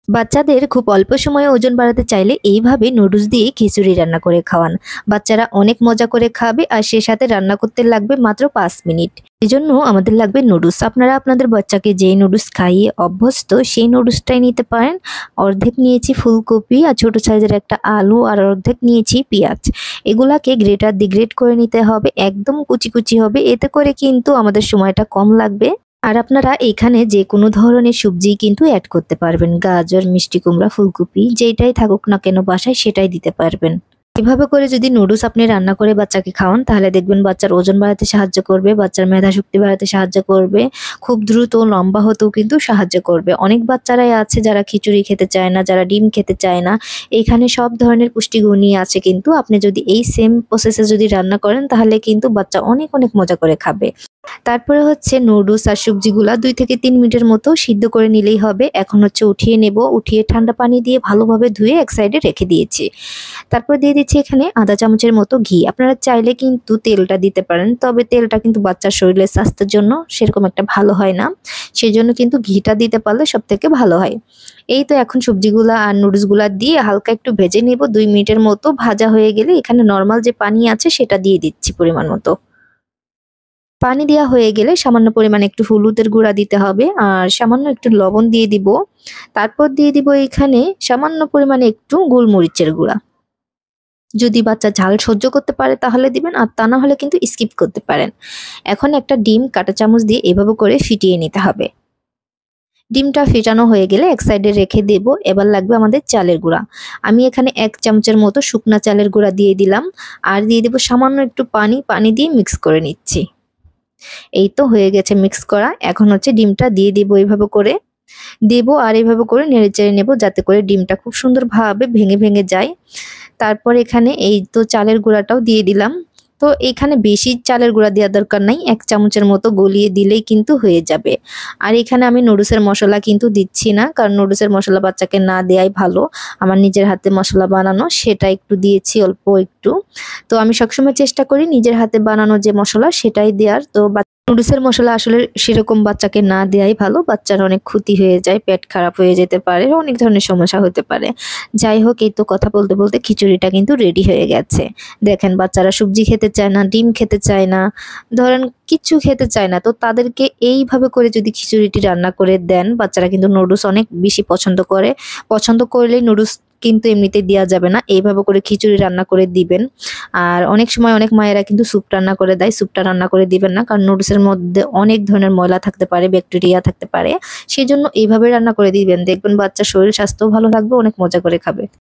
বাচ্চাদের খুব অল্প সময়ে ওজন বাড়াতে চাইলে এইভাবে নুডলস দিয়ে খিচুড়ি রান্না করে খাওয়ান। বাচ্চারা অনেক মজা করে খাবে আর সে সাথে রান্না করতে লাগবে মাত্র 5 মিনিট। এজন্য আমাদের লাগবে নুডলস। আপনারা আপনাদের বাচ্চাকে যেই নুডলস খাইয়ে অভ্যস্ত সেই নুডলসটাই নিতে পারেন। অর্ধেক নিয়েছি ফুলকপি আর ছোট সাইজের একটা আলু আর অর্ধেক নিয়েছি পেঁয়াজ। এগুলাকে গ্রেটার দিয়ে গ্রেট করে নিতে হবে, একদম কুচি কুচি হবে, এতে করে কিন্তু আমাদের সময়টা কম লাগবে। আর আপনারা এখানে যে কোনো ধরনের সবজি কিন্তু অ্যাড করতে পারবেন। গাজর, মিষ্টি কুমড়া, ফুলকপি যেটাই থাকুক না কেন বাসায় সেটাই দিতে পারবেন। এভাবে করে যদি নুডলস আপনি রান্না করে বাচ্চাকে খাওয়ান তাহলে দেখবেন বাচ্চার ওজন বাড়াতে সাহায্য করবে, বাচ্চার মেধা শক্তি বাড়াতে সাহায্য করবে, খুব দ্রুত লম্বা হতেও কিন্তু সাহায্য করবে। অনেক বাচ্চারাই আছে যারা খিচুড়ি খেতে চায় না, যারা ডিম খেতে চায় না। এখানে সব ধরনের পুষ্টিগুণই আছে, কিন্তু আপনি যদি এই সেম প্রসেসে যদি রান্না করেন তাহলে কিন্তু বাচ্চা অনেক অনেক মজা করে খাবে। তারপরে হচ্ছে নুডলস আর সবজিগুলা 2 থেকে 3 মিনিটের মতো সিদ্ধ করে নিলেই হবে। এখন হচ্ছে উঠিয়ে নেব, উঠিয়ে ঠান্ডা পানি দিয়ে ভালোভাবে ধুয়ে এক সাইডে রেখে দিয়েছি। তারপর দিয়ে দিচ্ছি এখানে আধা চামচের মতো ঘি। আপনারা চাইলে কিন্তু তেলটা দিতে পারেন, তবে তেলটা কিন্তু বাচ্চার শরীরের স্বাস্থ্যের জন্য সেরকম একটা ভালো হয় না, সেজন্য কিন্তু ঘিটা দিতে পারলে সব থেকে ভালো হয়। এই তো এখন সবজিগুলা আর নুডলসগুলা দিয়ে হালকা একটু ভেজে নেব। 2 মিনিটের মতো ভাজা হয়ে গেলে এখানে নর্মাল যে পানি আছে সেটা দিয়ে দিচ্ছি পরিমাণ মতো। পানি দেওয়া হয়ে গেলে সামান্য পরিমাণে একটু হলুদের গুঁড়া দিতে হবে আর সামান্য একটু লবণ দিয়ে দিব। তারপর দিয়ে দিব এখানে সামান্য পরিমাণে একটু গোলমরিচের গুঁড়া। যদি বাচ্চা ঝাল সহ্য করতে পারে তাহলে দিবেন, আর তা না হলে কিন্তু স্কিপ করতে পারেন। এখন একটা ডিম কাঁটা চামচ দিয়ে এভাবে করে ফিটিয়ে নিতে হবে। ডিমটা ফেটানো হয়ে গেলে এক সাইডে রেখে দেব। এবার লাগবে আমাদের চালের গুঁড়া। আমি এখানে 1 চামচের মতো শুকনা চালের গুঁড়া দিয়ে দিলাম আর দিয়ে দেব সামান্য একটু পানি। পানি দিয়ে মিক্স করে নিচ্ছি। এই তো হয়ে গেছে মিক্স করা। এখন হচ্ছে ডিমটা দিয়ে দিব, এইভাবে করে দেব আর এইভাবে করে নেড়েচেড়ে নেব যাতে করে ডিমটা খুব সুন্দরভাবে ভেঙে ভেঙে যায়। তারপর এখানে এই তো চালের গুঁড়াটাও দিয়ে দিলাম। তো এখানে বেশি চালের গুঁড়া দেওয়ার দরকার নাই, 1 চামচের মতো গলিয়ে দিলেই কিন্তু হয়ে যাবে। আর এখানে আমি নুডলসের মশলা কিন্তু দিচ্ছি না, কারণ নুডলসের মশলা বাচ্চাকে না দেওয়াই ভালো। আমার নিজের হাতে মশলা বানানো সেটা একটু দিয়েছি, অল্প একটু। তো আমি সবসময় চেষ্টা করি নিজের হাতে বানানো যে মশলা সেটাই দেওয়ার। তো নুডলসের মশলা আসলে সেরকম বাচ্চাকে না দেওয়াই ভালো, বাচ্চার অনেক ক্ষতি হয়ে যায়, পেট খারাপ হয়ে যেতে পারে, অনেক ধরনের সমস্যা হতে পারে। যাই হোক, এই তো কথা বলতে বলতে খিচুড়িটা কিন্তু রেডি হয়ে গেছে। দেখেন বাচ্চারা সবজি খেতে চায় না, ডিম খেতে চায় না, ধরেন কিচ্ছু খেতে চায় না, তো তাদেরকে এইভাবে করে যদি খিচুড়িটি রান্না করে দেন বাচ্চারা কিন্তু নুডলস অনেক বেশি পছন্দ করে। পছন্দ করলেই নুডলস কিন্তু এমনিতে দেওয়া যাবে না, এইভাবে করে খিচুড়ি রান্না করে দিবেন। আর অনেক সময় অনেক মায়েরা কিন্তু স্যুপ রান্না করে দেয়, স্যুপটা রান্না করে দিবেন না, কারণ নুডলসের মধ্যে অনেক ধরনের ময়লা থাকতে পারে, ব্যাকটেরিয়া থাকতে পারে। সেজন্য এইভাবে রান্না করে দিবেন, দেখবেন বাচ্চার শরীর স্বাস্থ্য ভালো থাকবে, অনেক মজা করে খাবে।